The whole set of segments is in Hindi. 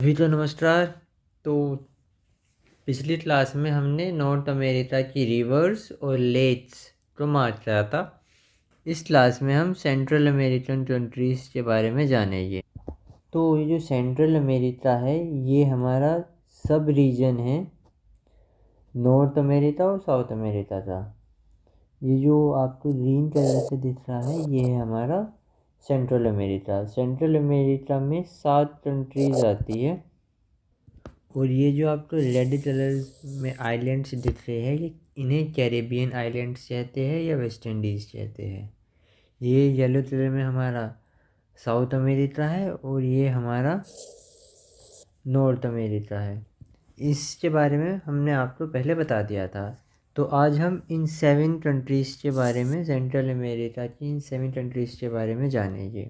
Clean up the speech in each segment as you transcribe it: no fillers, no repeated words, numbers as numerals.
अभी तो नमस्कार। तो पिछली क्लास में हमने नॉर्थ अमेरिका की रिवर्स और लेक्स को मार्क किया था। इस क्लास में हम सेंट्रल अमेरिकन कंट्रीज़ के बारे में जानेंगे। तो ये जो सेंट्रल अमेरिका है ये हमारा सब रीजन है नॉर्थ अमेरिका और साउथ अमेरिका का। ये जो आपको ग्रीन कलर से दिख रहा है ये है हमारा सेंट्रल अमेरिका। सेंट्रल अमेरिका में 7 कंट्रीज़ आती है और ये जो आपको रेड कलर में आइलैंड्स दिख रहे हैं ये इन्हें कैरेबियन आइलैंड्स कहते हैं या वेस्ट इंडीज़ कहते हैं। ये येलो कलर में हमारा साउथ अमेरिका है और ये हमारा नॉर्थ अमेरिका है। इसके बारे में हमने आपको पहले बता दिया था। तो आज हम इन 7 कंट्रीज़ के बारे में सेंट्रल अमेरिका की इन 7 कंट्रीज़ के बारे में जानेंगे।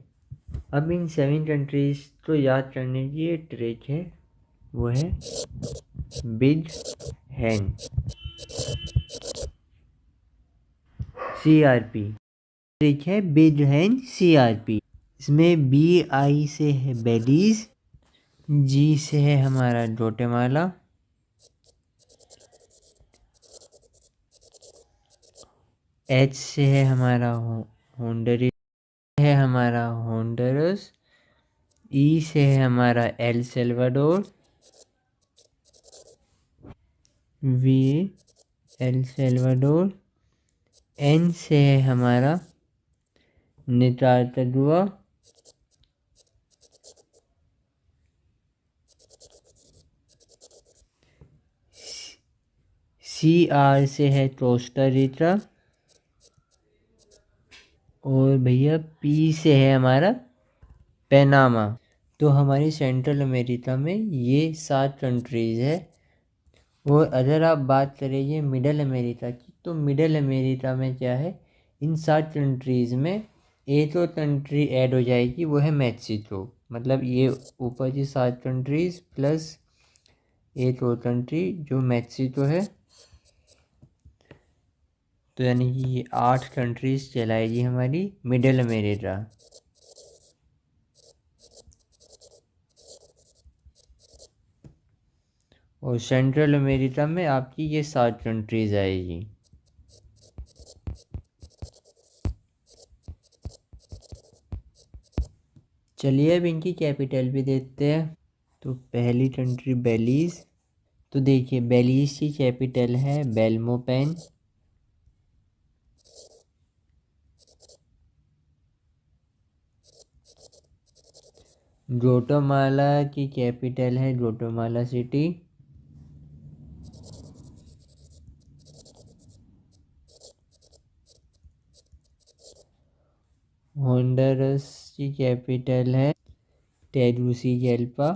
अब इन 7 कंट्रीज़ को याद करने की एक ट्रिक है, वो है बिग हैन CRP। ट्रिक है बिग हैन CRP। इसमें BI से है बेलीज, G से है हमारा ग्वाटेमाला, H से है हमारा होंडुरास है हमारा होंडुरास, E से है हमारा El Salvador, V El Salvador, N से है हमारा निकारागुआ, CR से है कोस्टा रिका और भैया P से है हमारा पनामा। तो हमारी सेंट्रल अमेरिका में ये 7 कंट्रीज़ है। और अगर आप बात करें ये मिडल अमेरिका की, तो मिडल अमेरिका में क्या है, इन 7 कंट्रीज़ में एक और कंट्री ऐड हो जाएगी, वो है मैक्सिको। मतलब ये ऊपर की 7 कंट्रीज़ प्लस एक और कंट्री जो मैक्सिको है, तो यानी कि ये 8 कंट्रीज़ कहलाएगी हमारी मिडल अमेरिका। और सेंट्रल अमेरिका में आपकी ये 7 कंट्रीज़ आएगी। चलिए अब इनकी कैपिटल भी देखते हैं। तो पहली कंट्री बेलीज़। तो देखिए बेलीज़ की कैपिटल है बेल्मोपेन। ग्वाटेमाला की कैपिटल है ग्वाटेमाला सिटी। होंडुरास की कैपिटल है टेगुसिगल्पा।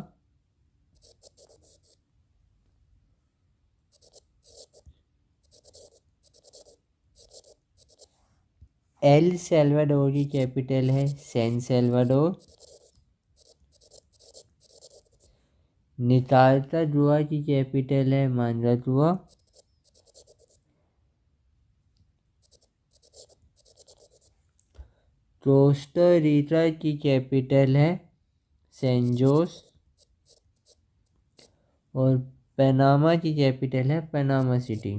एल सल्वाडोर की कैपिटल है सैन सल्वाडोर। निकारागुआ की कैपिटल है मांजागुआ। कोस्टा रिका की कैपिटल है सैन जोस। और पनामा की कैपिटल है पनामा सिटी।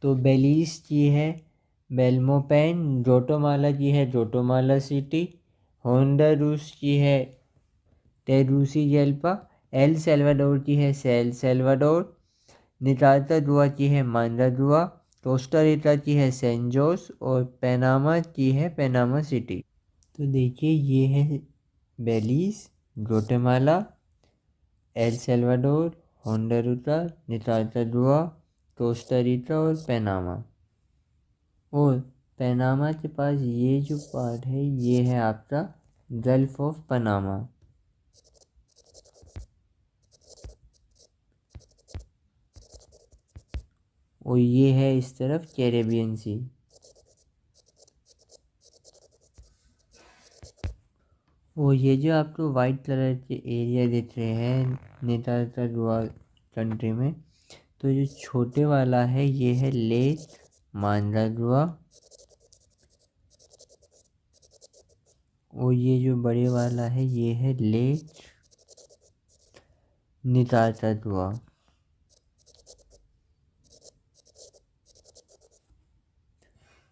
तो बेलीज़ की है बेल्मोपेन, ग्वाटेमाला की है ग्वाटेमाला सिटी, होंडुरास की है टेगुसिगल्पा, एल सल्वाडोर की है सेल सल्वाडोर, निकारागुआ की है मांजागुआ, कोस्टा रिका की है सैन जोस और पनामा की है पनामा सिटी। तो देखिए ये है Belize, Guatemala, El Salvador, Honduras, Nicaragua, Costa Rica और पनामा। और पनामा के पास ये जो पार्ट है ये है आपका गल्फ ऑफ पनामा। और ये है इस तरफ कैरेबियन सी। और ये जो आपको वाइट कलर के एरिया दिख रहे हैं निकारागुआ कंट्री में, तो जो छोटे वाला है ये है लेक मांजागुआ। और ये जो बड़े वाला है ये है लेच निकारागुआ।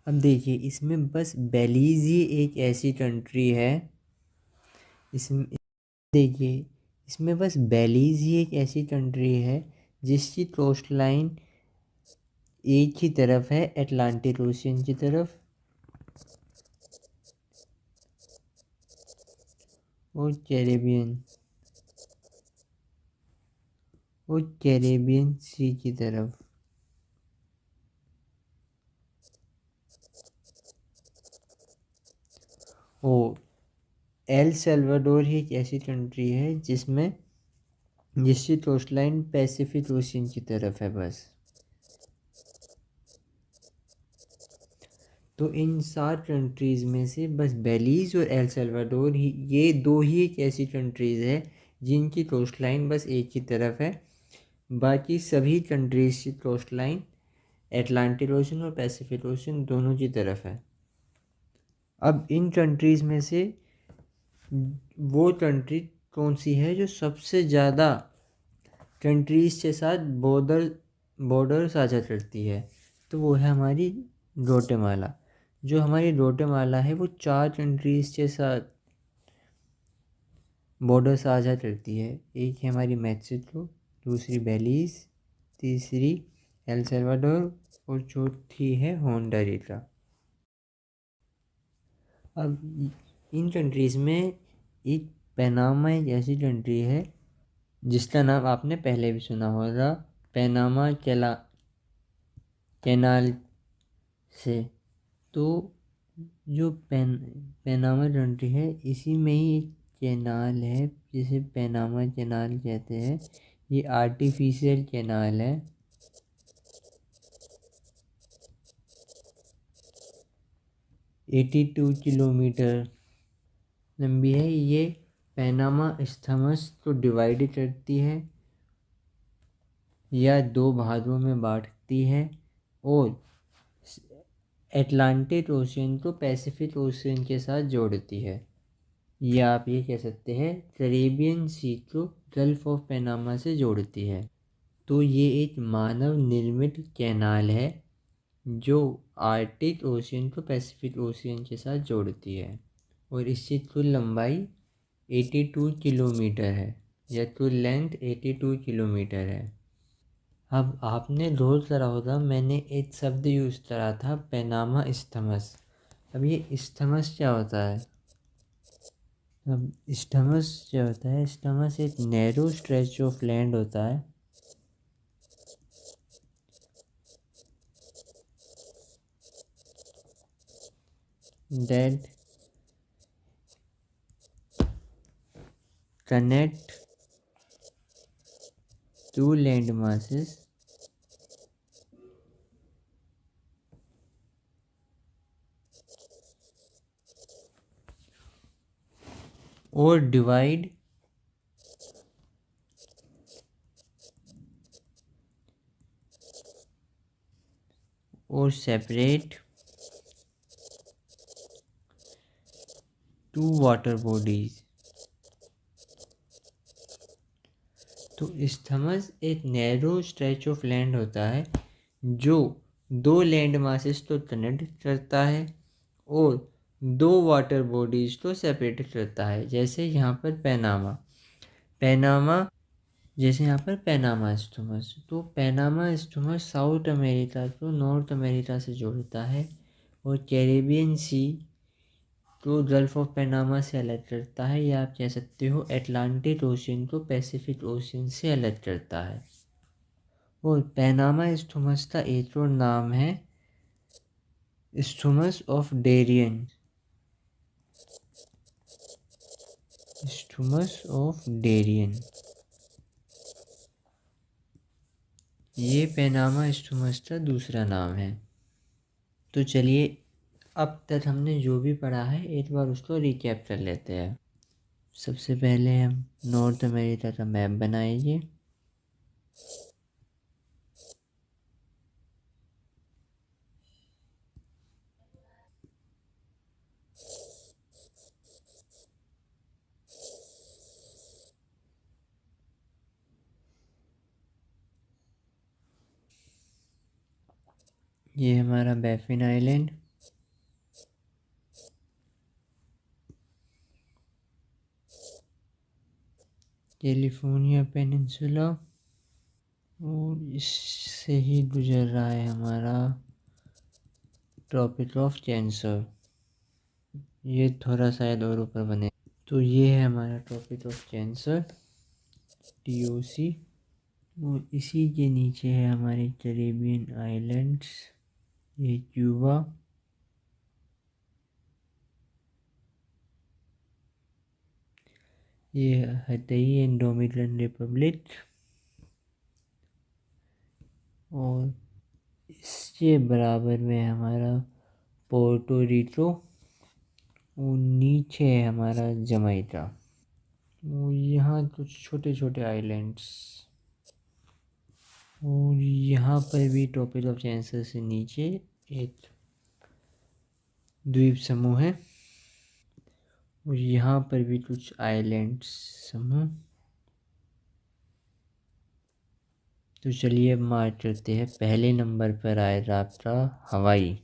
अब देखिए इसमें बस बेलीज़ ही एक ऐसी कंट्री है, इसमें देखिए इसमें बस बेलीज़ ही एक ऐसी कंट्री है जिसकी कोस्ट लाइन एक ही तरफ है, अटलांटिक ओशियन की तरफ, और कैरेबियन सी की तरफ। और एल सल्वाडोर ही एक ऐसी कंट्री है जिसकी कोस्ट लाइन पैसिफिक ओशियन की तरफ है बस। तो इन 7 कंट्रीज़ में से बस बेलीज़ और एल सल्वाडोर ही, ये दो ही एक ऐसी कंट्रीज़ है जिनकी कोस्ट लाइन बस एक ही तरफ है। बाकी सभी कंट्रीज़ की कोस्ट लाइन अटलांटिक ओशन और पैसिफिक ओशन दोनों की तरफ है। अब इन कंट्रीज़ में से वो कंट्री कौन सी है जो सबसे ज़्यादा कंट्रीज़ के साथ बॉर्डर साझा करती है? तो वो है हमारी ग्वाटेमाला। जो हमारी ग्वाटेमाला है वो 4 कंट्रीज़ के साथ बॉर्डर साझा करती है। एक है हमारी मैक्सिको, दूसरी बेलीज़, तीसरी एल सल्वाडोर और चौथी है होंडुरास। अब इन कंट्रीज़ में एक पनामा एक ऐसी कंट्री है जिसका नाम आपने पहले भी सुना होगा, पनामा कैनाल से। तो जो पनामा कंट्री है इसी में ही एक कैनाल है जिसे पनामा कैनाल कहते हैं। ये आर्टिफिशियल कैनाल है। 82 किलोमीटर लंबी है। ये पनामा इस्थमस को डिवाइड करती है या 2 भागों में बांटती है और अटलांटिक ओशियन को पैसिफिक ओशियन के साथ जोड़ती है। या आप ये कह सकते हैं कैरेबियन सी को गल्फ ऑफ पनामा से जोड़ती है। तो ये एक मानव निर्मित कैनाल है जो आर्कटिक ओशियन को पैसिफिक ओशियन के साथ जोड़ती है और इसकी कुल लंबाई 82 किलोमीटर है या कुल लेंथ 82 किलोमीटर है। अब आपने रोज़ करा होगा, मैंने एक शब्द यूज़ करा था पनामा इस्थमस। अब ये इस्थमस क्या होता है? अब इस्थमस क्या होता है? इस्थमस एक नैरो स्ट्रेच ऑफ लैंड होता है that connect two land masses or divide or separate two water bodies। तो इस्थमस एक नैरो स्ट्रेच ऑफ लैंड होता है जो 2 लैंड मासेस को कनेक्ट करता है और 2 वाटर बॉडीज़ को सेपरेट करता है। जैसे यहाँ पर पैनामा इस्थमस। तो पैनामा इस्थमस साउथ अमेरिका को नॉर्थ अमेरिका से जोड़ता है और कैरेबियन सी तो गल्फ ऑफ पनामा से अलग करता है, या आप कह सकते हो अटलांटिक ओशियन को पैसिफिक ओशियन से अलग करता है। और पनामा इस्थमस का एक और नाम है isthmus of Darien. Isthmus of Darien, ये पनामा इस्थमस का दूसरा नाम है। तो चलिए अब तक हमने जो भी पढ़ा है एक बार उसको रिकैप कर लेते हैं। सबसे पहले हम नॉर्थ अमेरिका का मैप बनाएंगे। ये हमारा बैफिन आइलैंड, कैलिफोर्निया पेनिनसुला, और इससे ही गुजर रहा है हमारा ट्रॉपिक ऑफ कैंसर। ये थोड़ा शायद और ऊपर बने। तो ये है हमारा ट्रॉपिक ऑफ कैंसर, TOC। और इसी के नीचे है हमारे कैरेबियन आइलैंड्स, ये क्यूबा, ये हतई एंड डोमिनिकन रिपब्लिक, और इसके बराबर में हमारा पोर्टो रिको, और नीचे है हमारा जमाइका। और यहाँ कुछ छोटे छोटे आइलैंड्स, और यहाँ पर भी ट्रॉपिक ऑफ कैंसर से नीचे एक द्वीप समूह है, और यहाँ पर भी कुछ आइलैंड्स समूह। तो चलिए अब मार्क करते हैं। पहले नंबर पर आएगा आपका हवाई।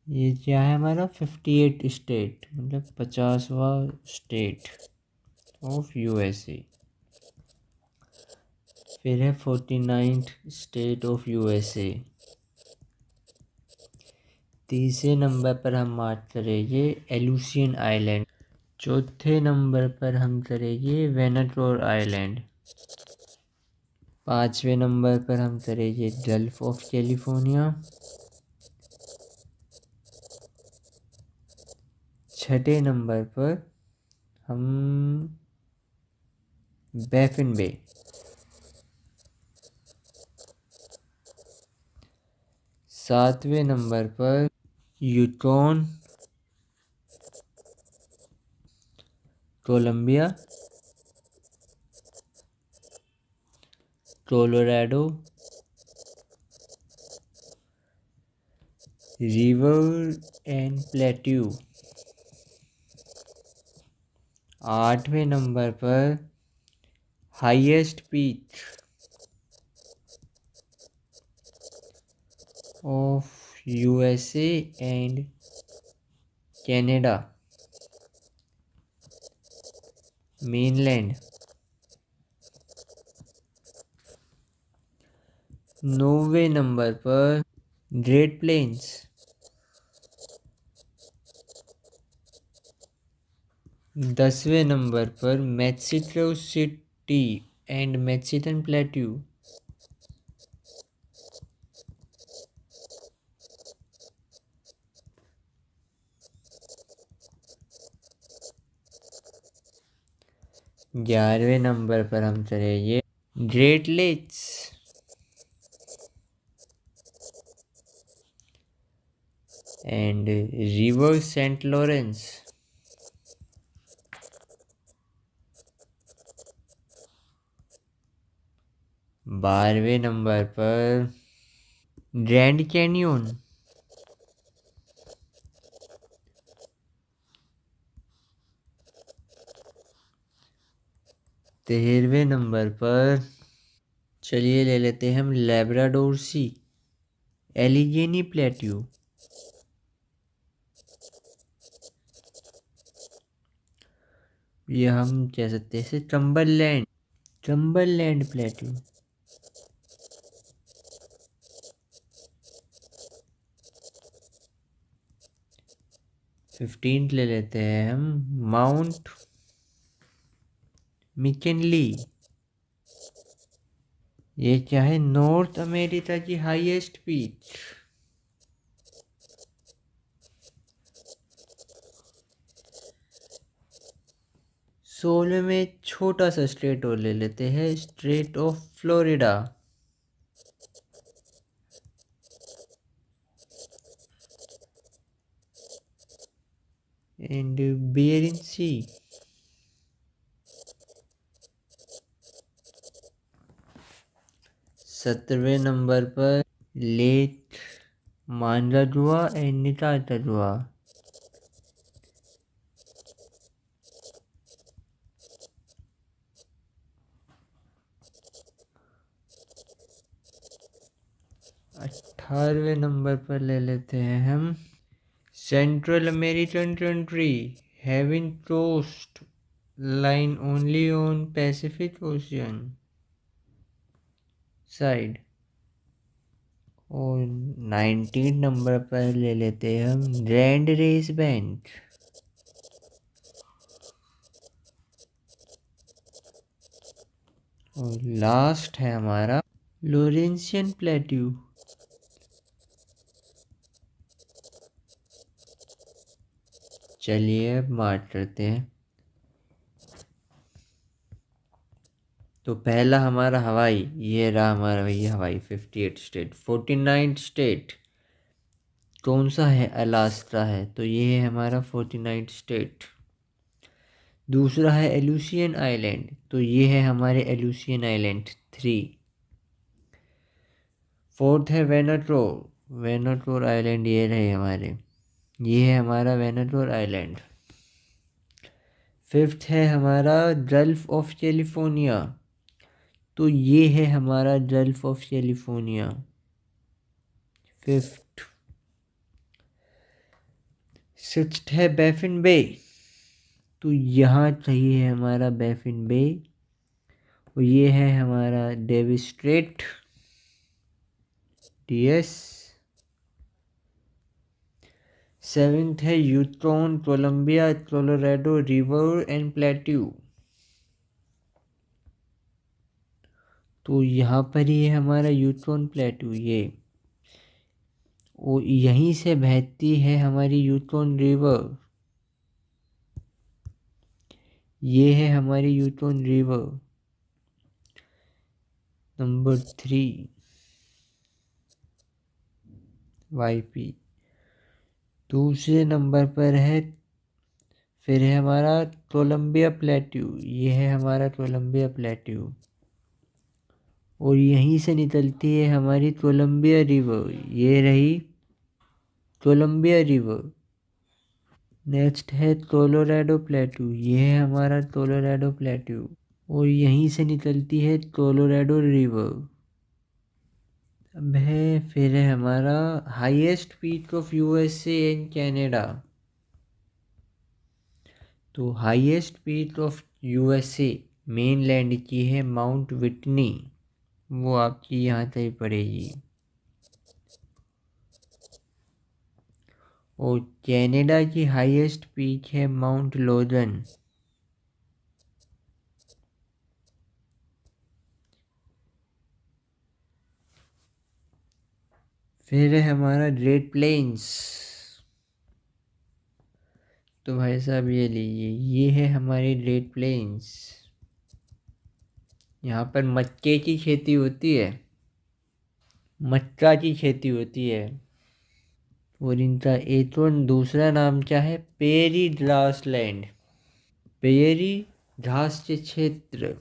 ये क्या है हमारा 58 स्टेट, मतलब 50वां स्टेट ऑफ USA। फिर है 49th स्टेट ऑफ USA। तीसरे नंबर पर हम मार्क करेंगे एलुसियन आइलैंड। चौथे नंबर पर हम करेंगे वेनेटोर आइलैंड। पाँचवें नंबर पर हम करेंगे गल्फ ऑफ कैलिफोर्निया। छठे नंबर पर हम बैफिन बे। सातवें नंबर पर Yukon, Columbia, Colorado, river and plateau. आठवें नंबर पर highest peak of USA and Canada, mainland. नौवें नंबर पर ग्रेट प्लेन्स। 10वें नंबर पर Mexico City and Mexican plateau. 11वें नंबर पर हम चलेंगे Great Lakes. And river Saint Lawrence. 12वें नंबर पर ग्रैंड कैन्यन। 13वें नंबर पर चलिए ले लेते हैं हम लेब्राडोर सी, एलिगेनी प्लेट्यू। ये हम कह सकते हैं चंबरलैंड, चंबरलैंड प्लेट्यू। 15 ले लेते हैं हम माउंट मिकिनली। ये क्या है, नॉर्थ अमेरिका की हाईएस्ट पीक। 16 में छोटा सा स्टेट और ले लेते हैं, state of Florida. And Bering Sea. 17वें नंबर पर लेक मांजाजुआ एंड निकाटाजुआ। 18वें नंबर पर ले लेते हैं हम Central American country having coastline only on Pacific ocean side. और 19 नंबर पर ले लेते हैं हम ग्रैंड रेस बैंक। और लास्ट है हमारा लोरेंशियन प्लेट्यू। चलिए अब मार्क करते हैं। तो पहला हमारा हवाई, ये रहा हमारा भैया हवाई 58 स्टेट। 49 स्टेट कौन सा है? अलास्का है, तो ये है हमारा 49 स्टेट। दूसरा है एलुसियन आइलैंड, तो ये है हमारे एलुसियन आइलैंड 3। फोर्थ है वेनाटोर, वेनाटोर आइलैंड ये रहे हमारे, ये है हमारा वेनाटोर आइलैंड। फिफ्थ है हमारा गल्फ ऑफ कैलिफोर्निया, तो ये है हमारा gulf of California fifth. Sixth है बैफिन बे, तो यहाँ चाहिए है हमारा बैफिन बे, और ये है हमारा डेविस स्ट्रेट DS। सेवेंथ है यूट्रॉन Columbia Colorado river and plateau, तो यहाँ पर ही है हमारा यूट्रॉन प्लेट्यू ये, और यहीं से बहती है हमारी यूट्रॉन रिवर, ये है हमारी यूट्रॉन रिवर नंबर 3 YP। दूसरे नंबर पर है फिर है हमारा कोलंबिया प्लेट्यू, ये है हमारा कोलंबिया प्लेट्यू, और यहीं से निकलती है हमारी कोलंबिया रिवर, ये रही कोलंबिया रिवर। नेक्स्ट है कोलोराडो प्लेट्यू, ये है हमारा कोलोराडो प्लेट्यू, और यहीं से निकलती है कोलोराडो रिवर। अब है फिर है हमारा highest peak of USA and Canada, तो highest peak of USA mainland की है माउंट विटनी, वो आपकी यहाँ तक पड़ेगी। और कनाडा की हाईएस्ट पीक है माउंट लोजन। फिर है हमारा ग्रेट प्लेन्स, तो भाई साहब ये लीजिए, ये है हमारी ग्रेट प्लेन्स। यहाँ पर मक्के की खेती होती है, मक्का की खेती होती है। और इनका एक और दूसरा नाम क्या है? पेरी ग्रासलैंड, पेरी घास के क्षेत्र।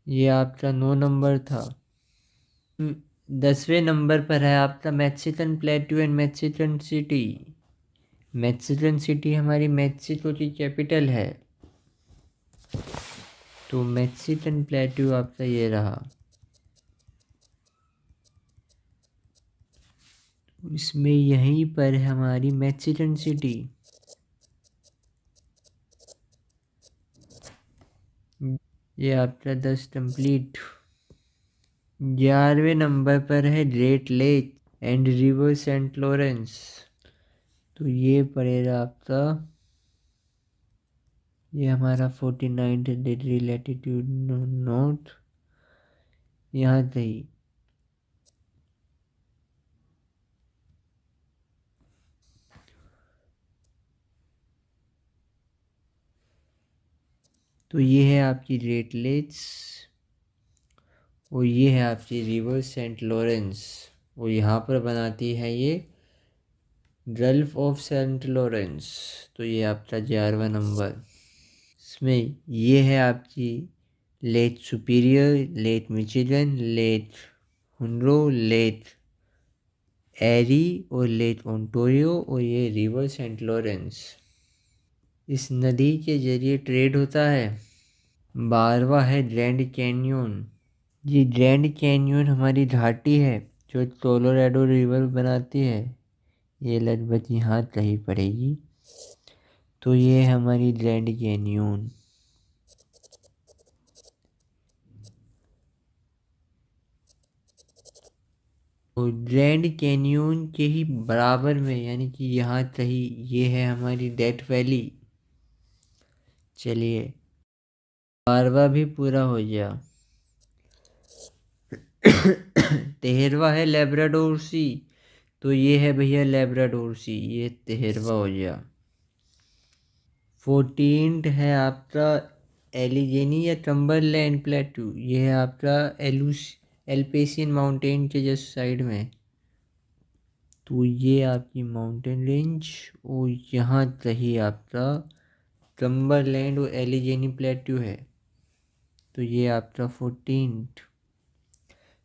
ये आपका 9 नंबर था। 10वें नंबर पर है आपका Mexican plateau and Mexican city. Mexican city हमारी मैक्सिको की कैपिटल है, तो मैक्सिकन प्लेट्यू आपका ये रहा। इसमें यहीं पर है हमारी मैक्सिकन सिटी। ये आपका 10 कंप्लीट। 11वें नंबर पर है Great Lake and river Saint Lawrence, तो ये पड़ेगा आपका, ये हमारा 49 डिग्री लैटिट्यूड नॉर्थ, यहाँ सही। तो ये है आपकी ग्रेट लेक्स, और ये है आपकी रिवर सेंट लॉरेंस, और यहाँ पर बनाती है ये गल्फ ऑफ सेंट लॉरेंस, तो ये आपका 11वां नंबर। इसमें ये है आपकी lake Superior, lake Michigan, lake हुनरो, लेक एरी और लेक ओंटारियो, और ये रिवर सेंट लॉरेंस। इस नदी के जरिए ट्रेड होता है। 12वां है ग्रैंड कैन्यन, ये ग्रैंड कैन्यन हमारी घाटी है जो कोलोराडो रिवर बनाती है ये लगभग यहाँ कहीं पड़ेगी। तो ये हमारी ग्रैंड कैन्यन। और ग्रैंड कैन्यन के ही बराबर में यानी कि यहाँ कहीं ये है हमारी डेथ वैली। चलिए बारवा भी पूरा हो गया। 13वां है लेब्राडोर सी। तो ये है भैया लेब्राडोर सी, ये 13वां हो गया। 14th है आपका एलिजेनी या कम्बरलैंड प्लेटू। ये है आपका एल्पेसियन माउंटेन के जस्ट साइड में। तो ये आपकी माउंटेन रेंज और यहाँ कहीं आपका कम्बरलैंड और एलिजेनी प्लेटू है। तो ये आपका 14th।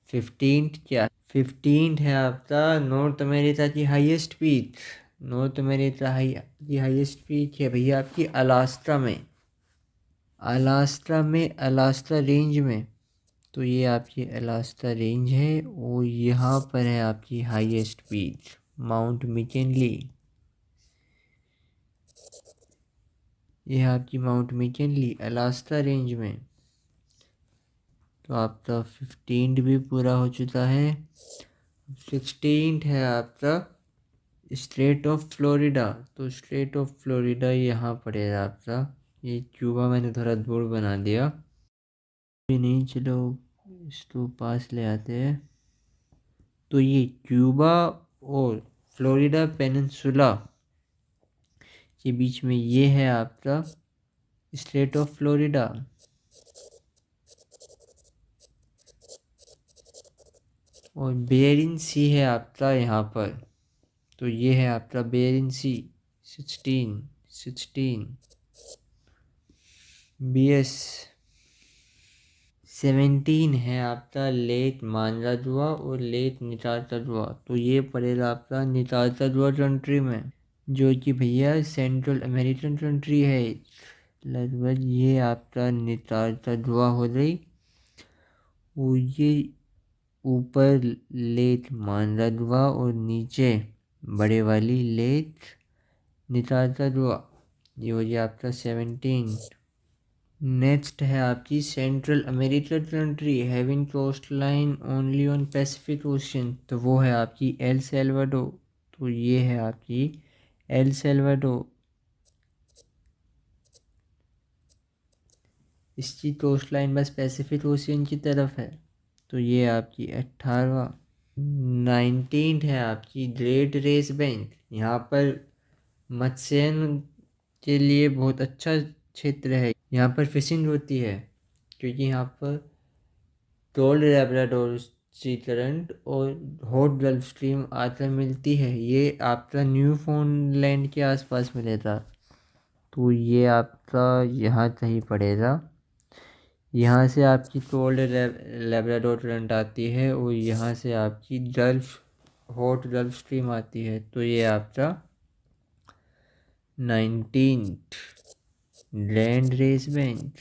15th क्या? 15th है आपका नॉर्थ अमेरिका की हाईएस्ट पीक। नॉर्थ अमेरिका की हाईएस्ट पीक है भैया आपकी अलास्का में। अलास्का रेंज में। तो ये आपकी अलास्का रेंज है और यहाँ पर है आपकी हाईएस्ट पीक माउंट मिकिनली। ये आपकी माउंट मिकिनली अलास्का रेंज में। तो आपका 15th भी पूरा हो चुका है। 16th है आपका स्टेट ऑफ फ्लोरिडा। तो स्टेट ऑफ फ्लोरिडा यहाँ पड़ेगा आपका। ये क्यूबा मैंने थोड़ा दूर बना दिया। भी नहीं, चलो इसको पास ले आते हैं। तो ये क्यूबा और फ्लोरिडा पेनिनसुला के बीच में ये है आपका स्टेट ऑफ फ्लोरिडा। और बेरिंग सी है आपका यहाँ पर। तो ये है आपका बेरिंग सी। 16 BS। 17 है आपका लेक मांजाजुआ और लेक निकालताजुआ। तो ये पड़ेगा आपका निकालताजुआ कंट्री में, जो कि भैया सेंट्रल अमेरिकन कंट्री है। लगभग ये आपका निकालताजुआ हो गई। और ये ऊपर लेक मांजाजुआ और नीचे बड़े वाली लेक निकालताजुआ। ये हो गया आपका 17। नेक्स्ट है आपकी central American country having coastline only on Pacific Ocean. तो वो है आपकी एल सैल्वाडोर। तो ये है आपकी एल सैल्वाडोर। इसकी कोस्ट लाइन बस पैसिफिक ओशन की तरफ है। तो ये आपकी 18वां। 19 है आपकी ग्रेट रेस बैंक। यहाँ पर मत्स्यन के लिए बहुत अच्छा क्षेत्र है। यहाँ पर फिशिंग होती है क्योंकि यहाँ पर गोल्ड लैब्राडोर सी करंट और हॉट गल्फ स्ट्रीम आकर मिलती है। ये आपका न्यू फाउंडलैंड के आसपास मिलेगा। तो ये आपका यहाँ कहीं पड़ेगा। यहाँ से आपकी कोल्ड लैब्राडोर करंट आती है और यहाँ से आपकी हॉट गल्फ स्ट्रीम आती है। तो ये आपका 19th लैंड रेस बैंक।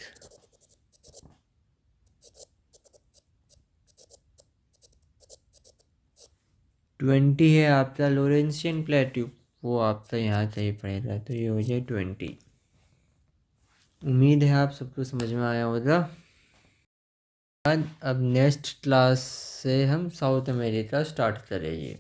20 है आपका लोरेंशियन प्लेट्यू। वो आपका यहाँ कहीं पड़ेगा। तो ये हो जाए 20। उम्मीद है आप सबको समझ में आया होगा। अब नेक्स्ट क्लास से हम साउथ अमेरिका स्टार्ट करेंगे।